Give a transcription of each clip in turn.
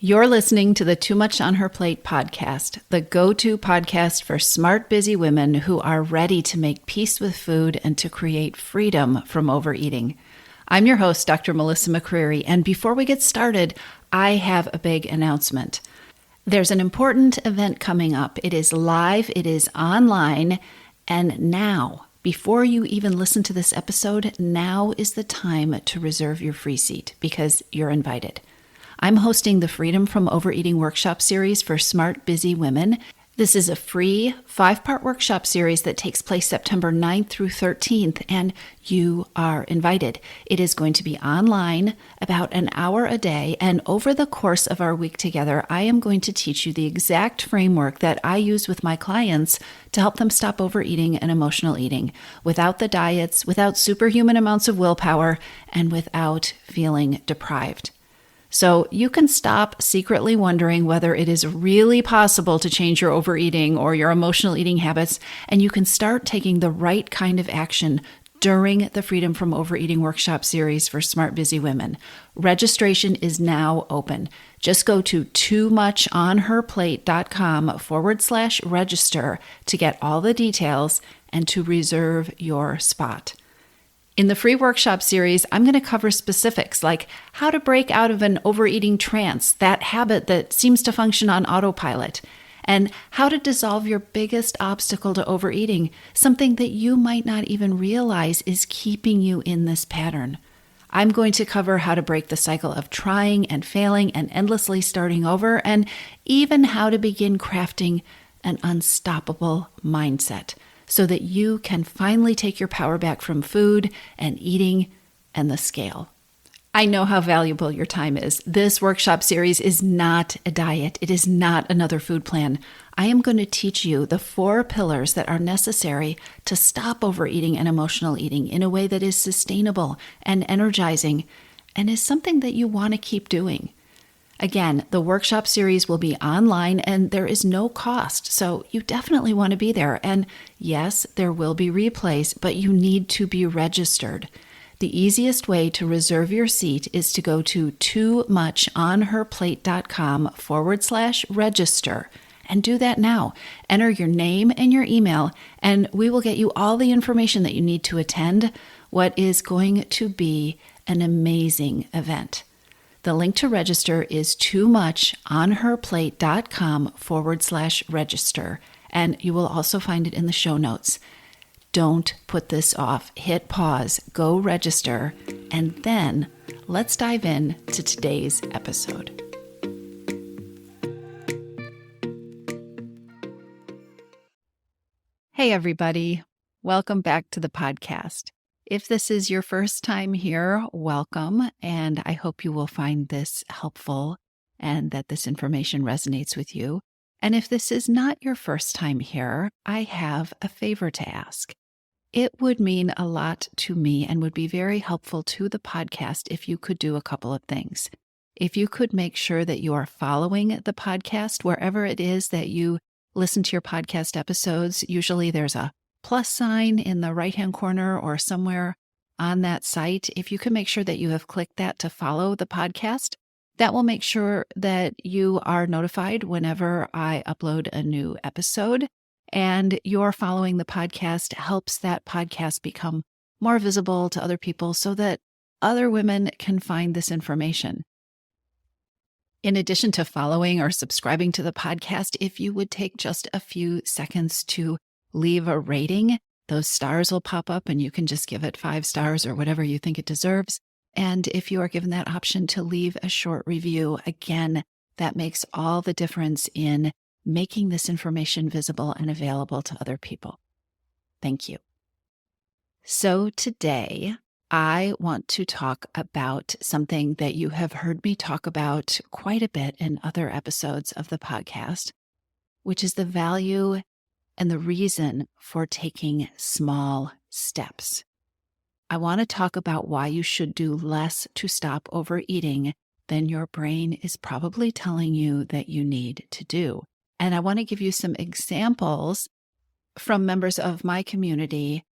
You're listening to the Too Much on Her Plate podcast, the go-to podcast for smart, busy women who are ready to make peace with food and to create freedom from overeating. I'm your host, Dr. Melissa McCreary, and before we get started, I have a big announcement. There's an important event coming up. It is live, it is online, and now, before you even listen to this episode, now is the time to reserve your free seat because you're invited. I'm hosting the Freedom from Overeating workshop series for smart, busy women. This is a free 5-part workshop series that takes place September 9th through 13th, and you are invited. It is going to be online, about an hour a day, and over the course of our week together, I am going to teach you the exact framework that I use with my clients to help them stop overeating and emotional eating, without the diets, without superhuman amounts of willpower, and without feeling deprived. So you can stop secretly wondering whether it is really possible to change your overeating or your emotional eating habits, and you can start taking the right kind of action during the Freedom from Overeating workshop series for smart, busy women. Registration is now open. Just go to toomuchonherplate.com/register to get all the details and to reserve your spot. In the free workshop series, I'm going to cover specifics like how to break out of an overeating trance, that habit that seems to function on autopilot, and how to dissolve your biggest obstacle to overeating, something that you might not even realize is keeping you in this pattern. I'm going to cover how to break the cycle of trying and failing and endlessly starting over, and even how to begin crafting an unstoppable mindset, so that you can finally take your power back from food and eating and the scale. I know how valuable your time is. This workshop series is not a diet. It is not another food plan. I am going to teach you the 4 pillars that are necessary to stop overeating and emotional eating in a way that is sustainable and energizing and is something that you want to keep doing. Again, the workshop series will be online and there is no cost, so you definitely want to be there. And yes, there will be replays, but you need to be registered. The easiest way to reserve your seat is to go to toomuchonherplate.com/register and do that now. Enter your name and your email, and we will get you all the information that you need to attend what is going to be an amazing event. The link to register is toomuchonherplate.com/register, and you will also find it in the show notes. Don't put this off. Hit pause, go register, and then let's dive in to today's episode. Hey, everybody. Welcome back to the podcast. If this is your first time here, welcome, and I hope you will find this helpful and that this information resonates with you. And if this is not your first time here, I have a favor to ask. It would mean a lot to me and would be very helpful to the podcast if you could do a couple of things. If you could make sure that you are following the podcast wherever it is that you listen to your podcast episodes. Usually there's a plus sign in the right-hand corner or somewhere on that site. If you can make sure that you have clicked that to follow the podcast, that will make sure that you are notified whenever I upload a new episode. And your following the podcast helps that podcast become more visible to other people so that other women can find this information. In addition to following or subscribing to the podcast, if you would take just a few seconds to leave a rating, those stars will pop up and you can just give it 5 stars or whatever you think it deserves. And if you are given that option to leave a short review, again, that makes all the difference in making this information visible and available to other people. Thank you. So today, I want to talk about something that you have heard me talk about quite a bit in other episodes of the podcast, which is the value and the reason for taking small steps. I want to talk about why you should do less to stop overeating than your brain is probably telling you that you need to do. And I want to give you some examples from members of my community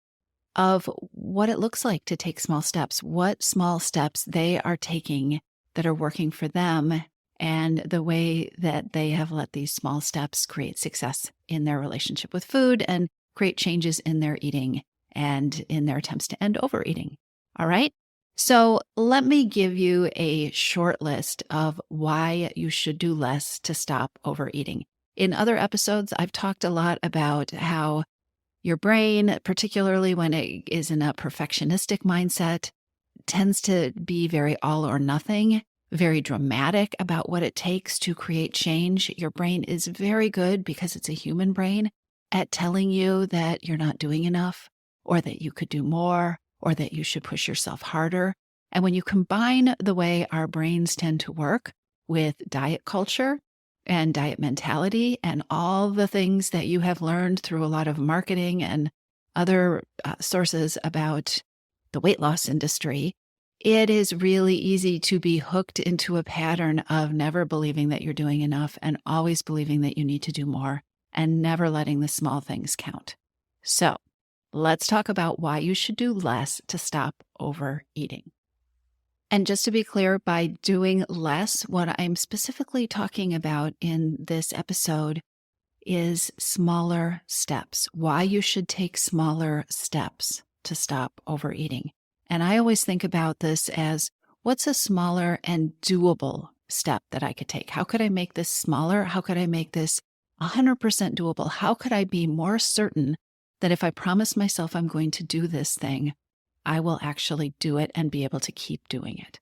of what it looks like to take small steps, what small steps they are taking that are working for them, and the way that they have let these small steps create success in their relationship with food and create changes in their eating and in their attempts to end overeating. All right. So let me give you a short list of why you should do less to stop overeating. In other episodes, I've talked a lot about how your brain, particularly when it is in a perfectionistic mindset, tends to be very all or nothing, very dramatic about what it takes to create change. Your brain is very good, because it's a human brain, at telling you that you're not doing enough, or that you could do more, or that you should push yourself harder. And when you combine the way our brains tend to work with diet culture and diet mentality and all the things that you have learned through a lot of marketing and other sources about the weight loss industry, it is really easy to be hooked into a pattern of never believing that you're doing enough and always believing that you need to do more and never letting the small things count. So let's talk about why you should do less to stop overeating. And just to be clear, by doing less, what I'm specifically talking about in this episode is smaller steps, why you should take smaller steps to stop overeating. And I always think about this as, what's a smaller and doable step that I could take? How could I make this smaller? How could I make this 100% doable? How could I be more certain that if I promise myself I'm going to do this thing, I will actually do it and be able to keep doing it?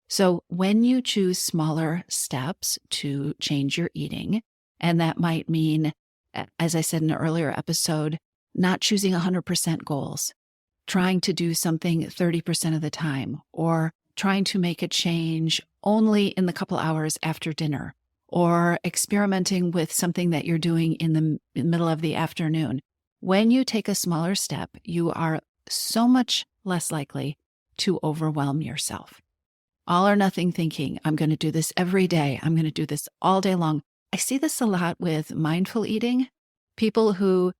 So when you choose smaller steps to change your eating, and that might mean, as I said in an earlier episode, not choosing 100% goals, trying to do something 30% of the time, or trying to make a change only in the couple hours after dinner, or experimenting with something that you're doing in the middle of the afternoon. When you take a smaller step, you are so much less likely to overwhelm yourself. All or nothing thinking, I'm going to do this every day, I'm going to do this all day long. I see this a lot with mindful eating. People who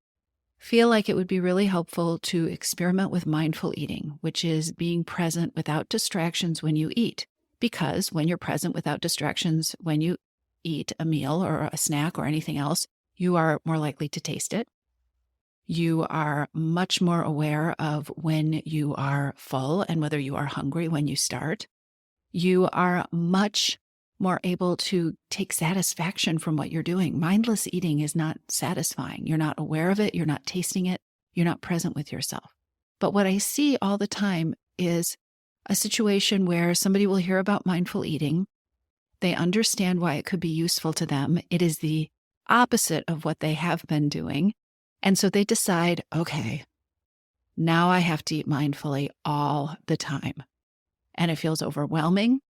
feel like it would be really helpful to experiment with mindful eating, which is being present without distractions when you eat. Because when you're present without distractions when you eat a meal or a snack or anything else, you are more likely to taste it. You are much more aware of when you are full and whether you are hungry when you start. You are much more able to take satisfaction from what you're doing. Mindless eating is not satisfying. You're not aware of it. You're not tasting it. You're not present with yourself. But what I see all the time is a situation where somebody will hear about mindful eating. They understand why it could be useful to them. It is the opposite of what they have been doing. And so they decide, okay, now I have to eat mindfully all the time. And it feels overwhelming.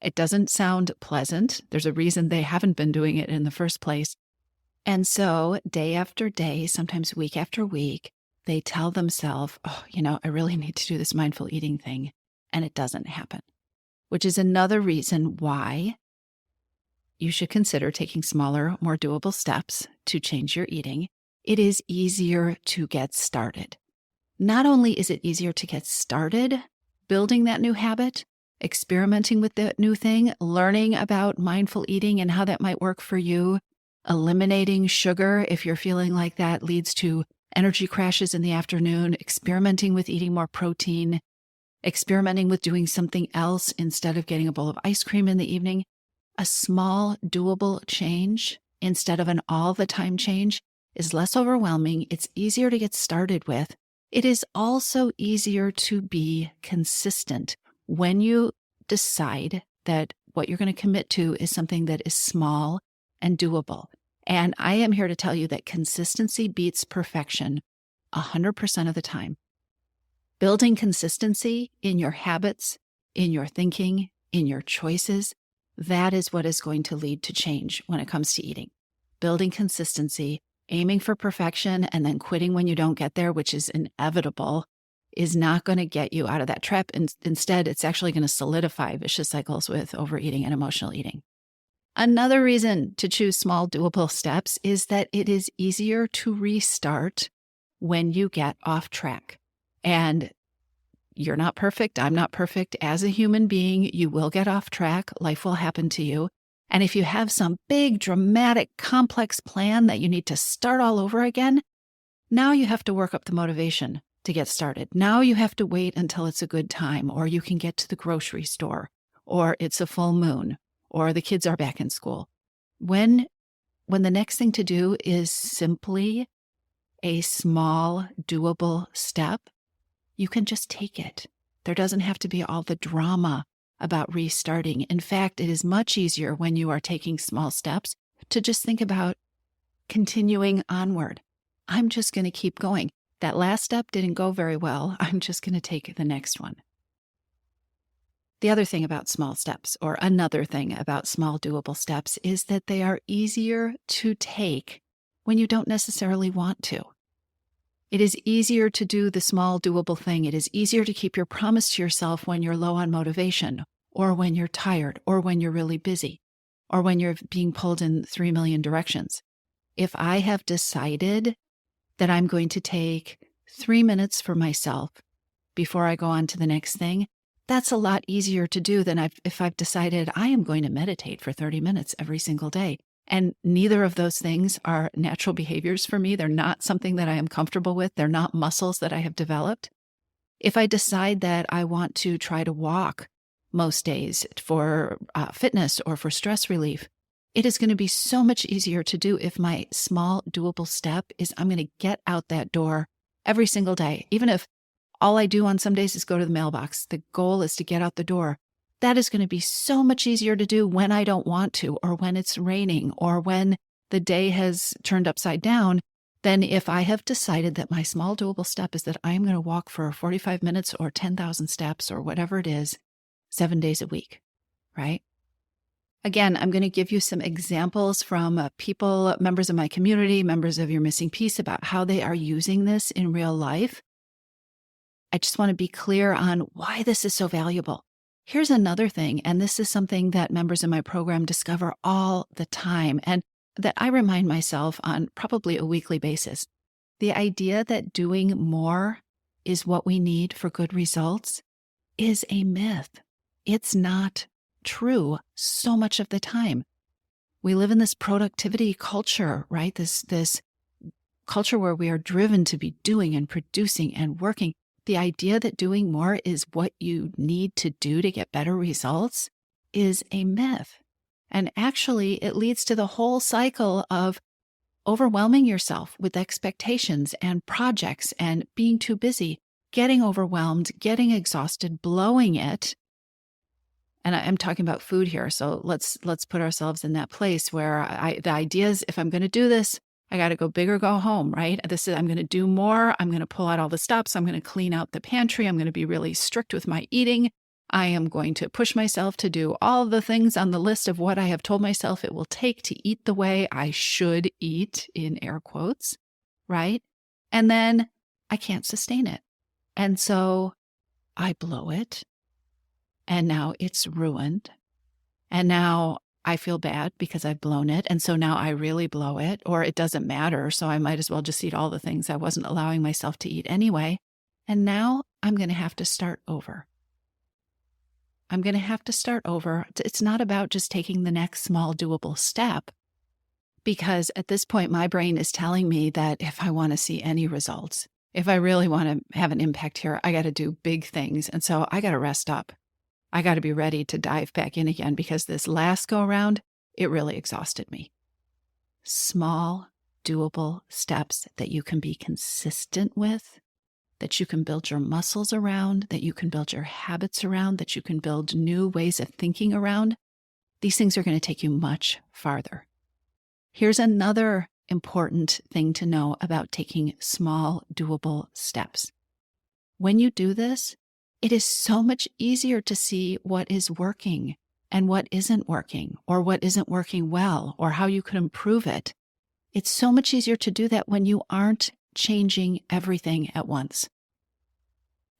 It doesn't sound pleasant. There's a reason they haven't been doing it in the first place. And so day after day, sometimes week after week, they tell themselves, I really need to do this mindful eating thing. And it doesn't happen, which is another reason why you should consider taking smaller, more doable steps to change your eating. It is easier to get started. Not only is it easier to get started building that new habit, experimenting with that new thing, learning about mindful eating and how that might work for you, eliminating sugar if you're feeling like that leads to energy crashes in the afternoon, experimenting with eating more protein, experimenting with doing something else instead of getting a bowl of ice cream in the evening. A small, doable change instead of an all-the-time change is less overwhelming. It's easier to get started with. It is also easier to be consistent when you decide that what you're going to commit to is something that is small and doable. And I am here to tell you that consistency beats perfection 100% of the time. Building consistency in your habits, in your thinking, in your choices, that is what is going to lead to change when it comes to eating. Building consistency, aiming for perfection, and then quitting when you don't get there, which is inevitable, is not going to get you out of that trap. And instead, it's actually going to solidify vicious cycles with overeating and emotional eating. Another reason to choose small, doable steps is that it is easier to restart when you get off track. And you're not perfect. I'm not perfect. As a human being, you will get off track. Life will happen to you. And if you have some big, dramatic, complex plan that you need to start all over again, now you have to work up the motivation to get started. Now you have to wait until it's a good time, or you can get to the grocery store, or it's a full moon, or the kids are back in school. When the next thing to do is simply a small, doable step, you can just take it. There doesn't have to be all the drama about restarting. In fact, it is much easier when you are taking small steps to just think about continuing onward. I'm just going to keep going. That last step didn't go very well. I'm just going to take the next one. The other thing about small steps, or another thing about small doable steps, is that they are easier to take when you don't necessarily want to. It is easier to do the small doable thing. It is easier to keep your promise to yourself when you're low on motivation, or when you're tired, or when you're really busy, or when you're being pulled in 3 million directions. If I have decided that I'm going to take 3 minutes for myself before I go on to the next thing, that's a lot easier to do than if I've decided I am going to meditate for 30 minutes every single day. And neither of those things are natural behaviors for me. They're not something that I am comfortable with. They're not muscles that I have developed. If I decide that I want to try to walk most days for fitness or for stress relief, it is going to be so much easier to do if my small doable step is I'm going to get out that door every single day. Even if all I do on some days is go to the mailbox, the goal is to get out the door. That is going to be so much easier to do when I don't want to, or when it's raining, or when the day has turned upside down, than if I have decided that my small doable step is that I'm going to walk for 45 minutes or 10,000 steps or whatever it is, 7 days a week, right? Again, I'm going to give you some examples from people, members of my community, members of Your Missing Piece, about how they are using this in real life. I just want to be clear on why this is so valuable. Here's another thing, and this is something that members in my program discover all the time, and that I remind myself on probably a weekly basis. The idea that doing more is what we need for good results is a myth. It's not true so much of the time. We live in this productivity culture, right? This culture where we are driven to be doing and producing and working. The idea that doing more is what you need to do to get better results is a myth. And actually, it leads to the whole cycle of overwhelming yourself with expectations and projects and being too busy, getting overwhelmed, getting exhausted, blowing it. And I'm talking about food here, so let's put ourselves in that place where the idea is, if I'm going to do this, I got to go big or go home, right? I'm going to do more. I'm going to pull out all the stops. I'm going to clean out the pantry. I'm going to be really strict with my eating. I am going to push myself to do all the things on the list of what I have told myself it will take to eat the way I should eat, in air quotes, right? And then I can't sustain it. And so I blow it. And now it's ruined. And now I feel bad because I've blown it. And so now I really blow it, or it doesn't matter. So I might as well just eat all the things I wasn't allowing myself to eat anyway. And now I'm going to have to start over. I'm going to have to start over. It's not about just taking the next small doable step, because at this point, my brain is telling me that if I want to see any results, if I really want to have an impact here, I got to do big things. And so I got to rest up. I got to be ready to dive back in again, because this last go around, it really exhausted me. Small, doable steps that you can be consistent with, that you can build your muscles around, that you can build your habits around, that you can build new ways of thinking around. These things are going to take you much farther. Here's another important thing to know about taking small, doable steps. When you do this, it is so much easier to see what is working and what isn't working, or what isn't working well, or how you could improve it. It's so much easier to do that when you aren't changing everything at once.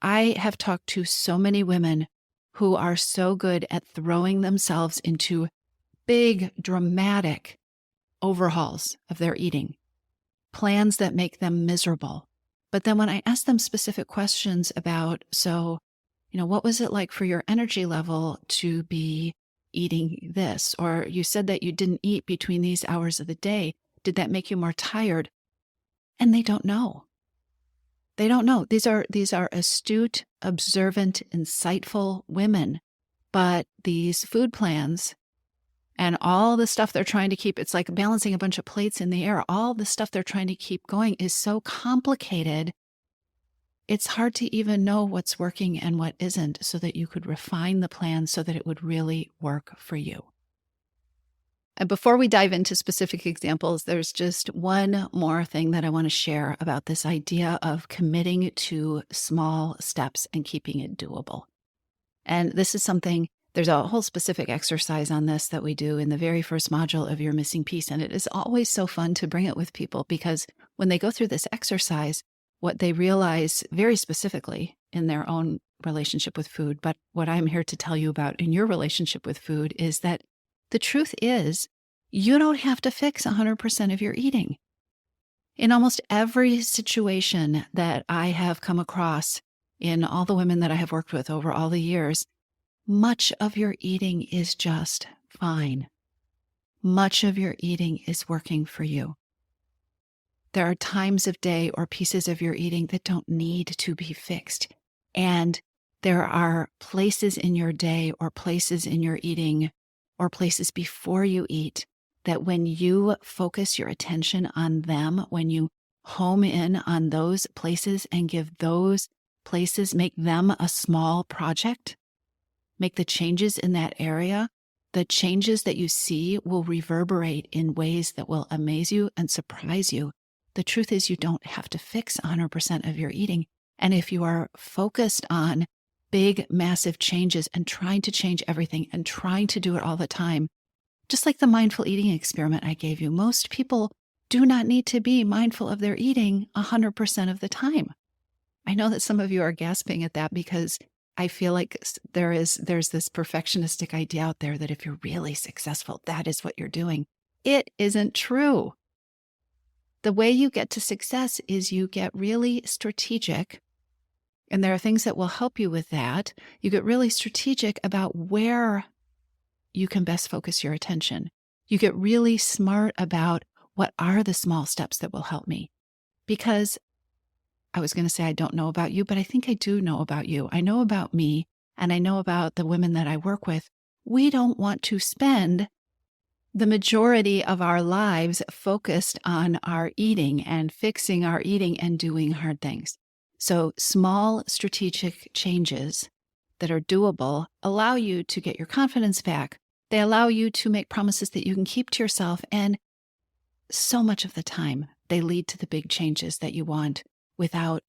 I have talked to so many women who are so good at throwing themselves into big, dramatic overhauls of their eating, plans that make them miserable. But then when I ask them specific questions about, so what was it like for your energy level to be eating this? Or you said that you didn't eat between these hours of the day. Did that make you more tired? And they don't know. They don't know. These are astute, observant, insightful women. But these food plans and all the stuff they're trying to keep, it's like balancing a bunch of plates in the air. All the stuff they're trying to keep going is so complicated. It's hard to even know what's working and what isn't so that you could refine the plan so that it would really work for you. And before we dive into specific examples, there's just one more thing that I want to share about this idea of committing to small steps and keeping it doable. And this is something, there's a whole specific exercise on this that we do in the very first module of Your Missing Piece. And it is always so fun to bring it with people because when they go through this exercise, what they realize very specifically in their own relationship with food, but what I'm here to tell you about in your relationship with food is that the truth is you don't have to fix 100% of your eating. In almost every situation that I have come across in all the women that I have worked with over all the years, much of your eating is just fine. Much of your eating is working for you. There are times of day or pieces of your eating that don't need to be fixed. And there are places in your day or places in your eating or places before you eat that when you focus your attention on them, when you home in on those places and give those places, make them a small project, make the changes in that area, the changes that you see will reverberate in ways that will amaze you and surprise you. The truth is you don't have to fix 100% of your eating. And if you are focused on big, massive changes and trying to change everything and trying to do it all the time, just like the mindful eating experiment I gave you, most people do not need to be mindful of their eating 100% of the time. I know that some of you are gasping at that because I feel like there's this perfectionistic idea out there that if you're really successful, that is what you're doing. It isn't true. The way you get to success is you get really strategic, and there are things that will help you with that. You get really strategic about where you can best focus your attention. You get really smart about what are the small steps that will help me. Because I was going to say I don't know about you, but I think I do know about you. I know about me, and I know about the women that I work with. We don't want to spend the majority of our lives focused on our eating and fixing our eating and doing hard things. So small strategic changes that are doable allow you to get your confidence back. They allow you to make promises that you can keep to yourself. And so much of the time, they lead to the big changes that you want without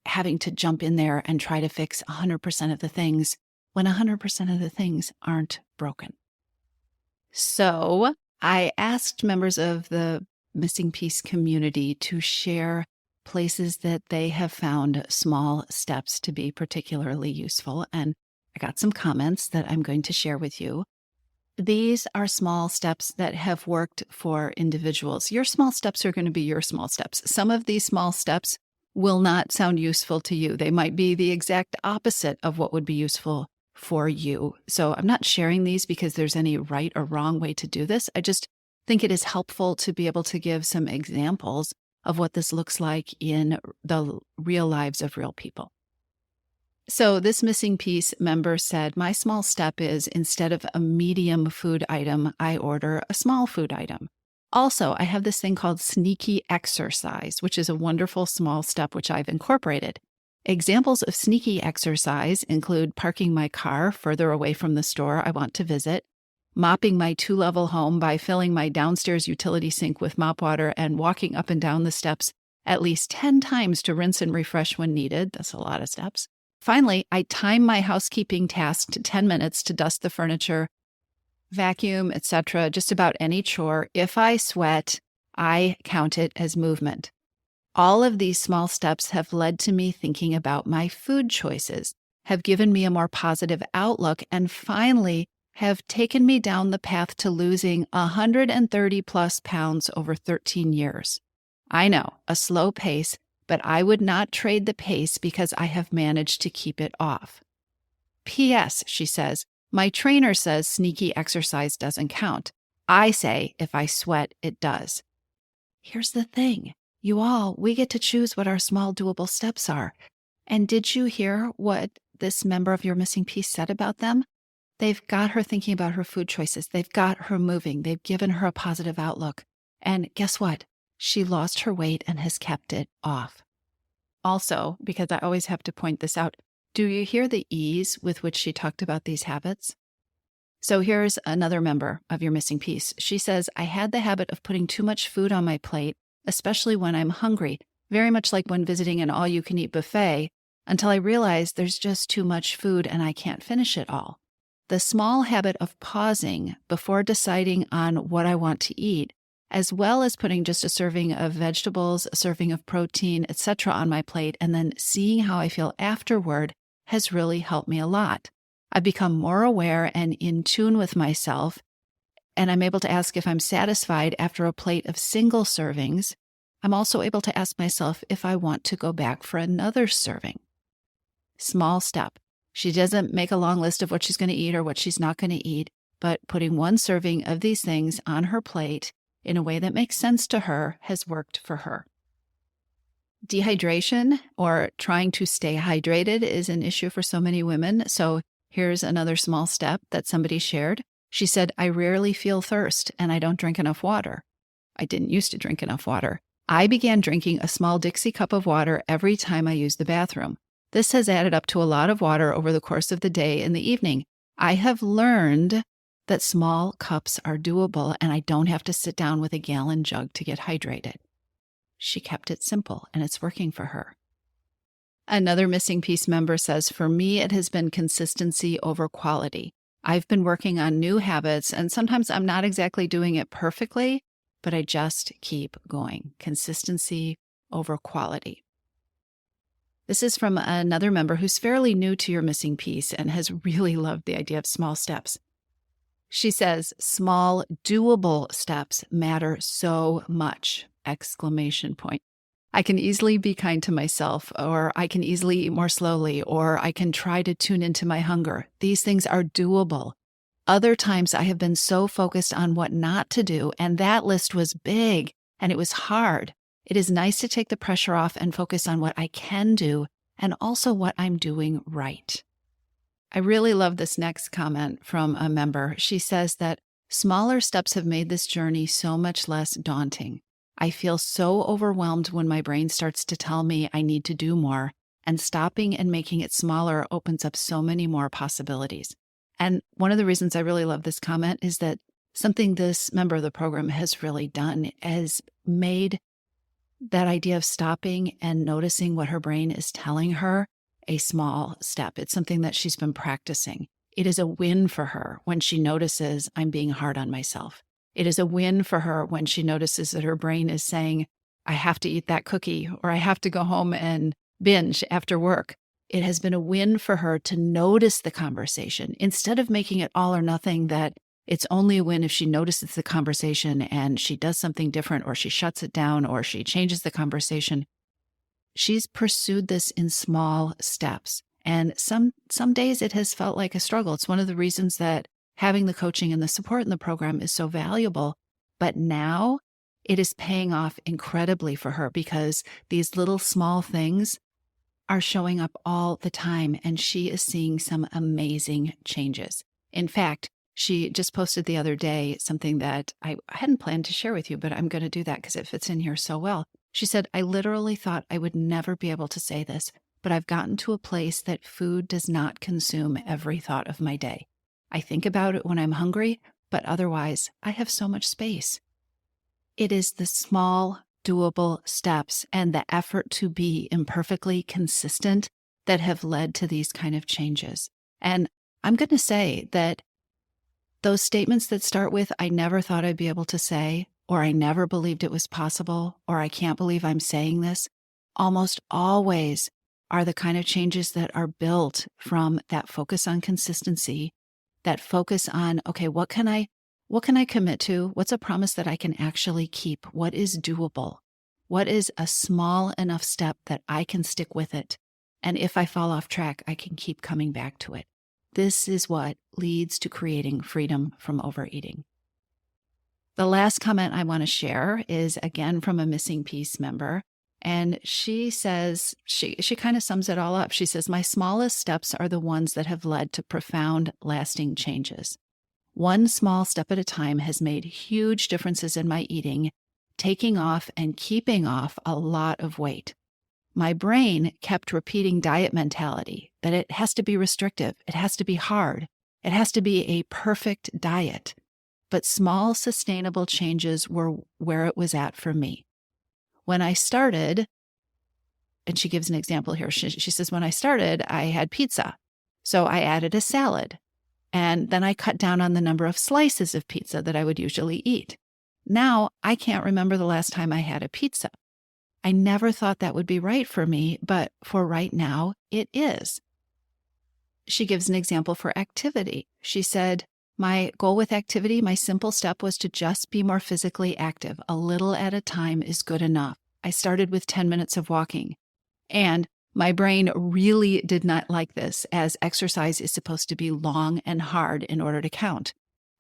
having to jump in there and try to fix 100% of the things when 100% of the things aren't broken. So I asked members of the Missing Piece community to share places that they have found small steps to be particularly useful. And I got some comments that I'm going to share with you. These are small steps that have worked for individuals. Your small steps are going to be your small steps. Some of these small steps will not sound useful to you. They might be the exact opposite of what would be useful for you. So I'm not sharing these because there's any right or wrong way to do this. I just think it is helpful to be able to give some examples of what this looks like in the real lives of real people. So this Missing Piece member said, my small step is instead of a medium food item, I order a small food item. Also, I have this thing called sneaky exercise, which is a wonderful small step which I've incorporated. Examples of sneaky exercise include parking my car further away from the store I want to visit, mopping my 2-level home by filling my downstairs utility sink with mop water and walking up and down the steps at least 10 times to rinse and refresh when needed. That's a lot of steps. Finally, I time my housekeeping task to 10 minutes to dust the furniture, vacuum, etc., just about any chore. If I sweat, I count it as movement. All of these small steps have led to me thinking about my food choices, have given me a more positive outlook, and finally have taken me down the path to losing 130 plus pounds over 13 years. I know, a slow pace, but I would not trade the pace because I have managed to keep it off. P.S., she says, my trainer says sneaky exercise doesn't count. I say if I sweat, it does. Here's the thing. We get to choose what our small doable steps are. And did you hear what this member of Your Missing Piece said about them? They've got her thinking about her food choices. They've got her moving. They've given her a positive outlook. And guess what? She lost her weight and has kept it off. Also, because I always have to point this out, do you hear the ease with which she talked about these habits? So here's another member of Your Missing Piece. She says, I had the habit of putting too much food on my plate, especially when I'm hungry, very much like when visiting an all-you-can-eat buffet, until I realized there's just too much food and I can't finish it all. The small habit of pausing before deciding on what I want to eat, as well as putting just a serving of vegetables, a serving of protein, etc. on my plate, and then seeing how I feel afterward has really helped me a lot. I've become more aware and in tune with myself, and I'm able to ask if I'm satisfied after a plate of single servings. I'm also able to ask myself if I want to go back for another serving. Small step. She doesn't make a long list of what she's going to eat or what she's not going to eat, but putting one serving of these things on her plate in a way that makes sense to her has worked for her. Dehydration, or trying to stay hydrated, is an issue for so many women. So here's another small step that somebody shared. She said, I rarely feel thirst and I don't drink enough water. I didn't used to drink enough water. I began drinking a small Dixie cup of water every time I use the bathroom. This has added up to a lot of water over the course of the day and the evening. I have learned that small cups are doable and I don't have to sit down with a gallon jug to get hydrated. She kept it simple and it's working for her. Another Missing Piece member says, for me, it has been consistency over quality. I've been working on new habits and sometimes I'm not exactly doing it perfectly, but I just keep going. Consistency over quality. This is from another member who's fairly new to Your Missing Piece and has really loved the idea of small steps. She says, small, doable steps matter so much! Exclamation point. I can easily be kind to myself, or I can easily eat more slowly, or I can try to tune into my hunger. These things are doable. Other times I have been so focused on what not to do, and that list was big, and it was hard. It is nice to take the pressure off and focus on what I can do, and also what I'm doing right. I really love this next comment from a member. She says that smaller steps have made this journey so much less daunting. I feel so overwhelmed when my brain starts to tell me I need to do more, and stopping and making it smaller opens up so many more possibilities. And one of the reasons I really love this comment is that something this member of the program has really done is made that idea of stopping and noticing what her brain is telling her a small step. It's something that she's been practicing. It is a win for her when she notices I'm being hard on myself. It is a win for her when she notices that her brain is saying, I have to eat that cookie, or I have to go home and binge after work. It has been a win for her to notice the conversation instead of making it all or nothing, that it's only a win if she notices the conversation and she does something different, or she shuts it down, or she changes the conversation. She's pursued this in small steps. And some days it has felt like a struggle. It's one of the reasons that having the coaching and the support in the program is so valuable. But now it is paying off incredibly for her, because these little small things are showing up all the time, and she is seeing some amazing changes. In fact, she just posted the other day something that I hadn't planned to share with you, but I'm going to do that because it fits in here so well. She said, I literally thought I would never be able to say this, but I've gotten to a place that food does not consume every thought of my day. I think about it when I'm hungry, but otherwise I have so much space. It is the small, doable steps and the effort to be imperfectly consistent that have led to these kind of changes. And I'm going to say that those statements that start with, I never thought I'd be able to say, or I never believed it was possible, or I can't believe I'm saying this, almost always are the kind of changes that are built from that focus on consistency, that focus on, okay, what can I commit to? What's a promise that I can actually keep? What is doable? What is a small enough step that I can stick with it? And if I fall off track, I can keep coming back to it. This is what leads to creating freedom from overeating. The last comment I want to share is again from a Missing Piece member. And she says, she kind of sums it all up. She says, my smallest steps are the ones that have led to profound, lasting changes. One small step at a time has made huge differences in my eating, taking off and keeping off a lot of weight. My brain kept repeating diet mentality, that it has to be restrictive, it has to be hard, it has to be a perfect diet. But small, sustainable changes were where it was at for me. When I started, and she gives an example here, she says, when I started, I had pizza. So I added a salad. And then I cut down on the number of slices of pizza that I would usually eat. Now I can't remember the last time I had a pizza. I never thought that would be right for me, but for right now, it is. She gives an example for activity. She said, my goal with activity, my simple step was to just be more physically active. A little at a time is good enough. I started with 10 minutes of walking. And my brain really did not like this, as exercise is supposed to be long and hard in order to count.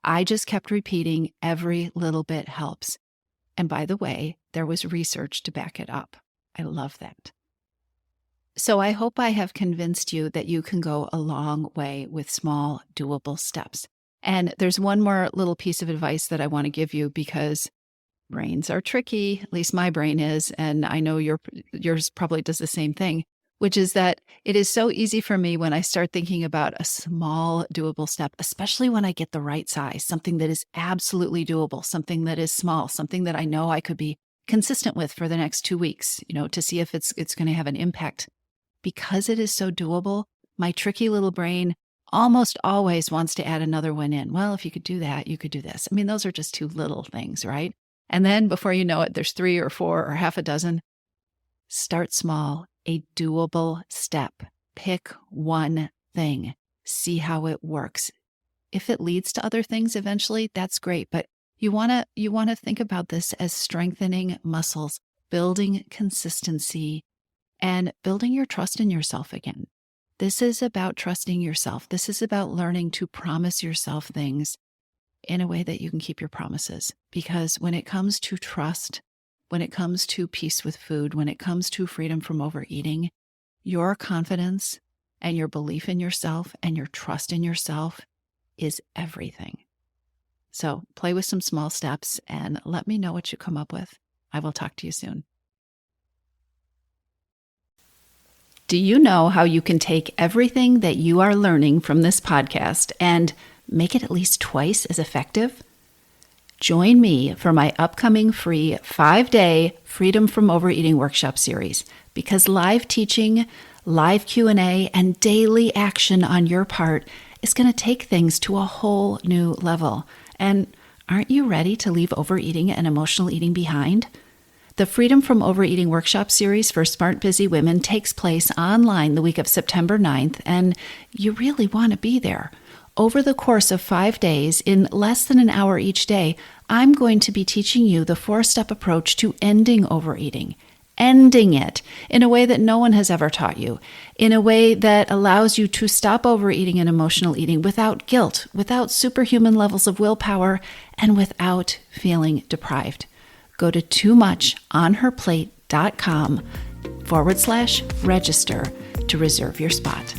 I just kept repeating, every little bit helps. And by the way, there was research to back it up. I love that. So I hope I have convinced you that you can go a long way with small, doable steps. And there's one more little piece of advice that I want to give you, because brains are tricky, at least my brain is, and I know yours probably does the same thing, which is that it is so easy for me when I start thinking about a small, doable step, especially when I get the right size, something that is absolutely doable, something that is small, something that I know I could be consistent with for the next 2 weeks, to see if it's going to have an impact. Because it is so doable, my tricky little brain almost always wants to add another one in. Well, if you could do that, you could do this. I mean, those are just 2 little things, right? And then before you know it, there's 3 or 4 or half a dozen. Start small, a doable step. Pick one thing. See how it works. If it leads to other things eventually, that's great. But you want to think about this as strengthening muscles, building consistency, and building your trust in yourself again. This is about trusting yourself. This is about learning to promise yourself things in a way that you can keep your promises. Because when it comes to trust, when it comes to peace with food, when it comes to freedom from overeating, your confidence and your belief in yourself and your trust in yourself is everything. So play with some small steps and let me know what you come up with. I will talk to you soon. Do you know how you can take everything that you are learning from this podcast and make it at least twice as effective? Join me for my upcoming free 5-day Freedom from Overeating workshop series, because live teaching, live Q&A, and daily action on your part is going to take things to a whole new level. And aren't you ready to leave overeating and emotional eating behind? The Freedom from Overeating workshop series for smart, busy women takes place online the week of September 9th, and you really want to be there. Over the course of 5 days, in less than an hour each day, I'm going to be teaching you the 4-step approach to ending overeating. Ending it in a way that no one has ever taught you, in a way that allows you to stop overeating and emotional eating without guilt, without superhuman levels of willpower, and without feeling deprived. Go to toomuchonherplate.com/register to reserve your spot.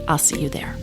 I'll see you there.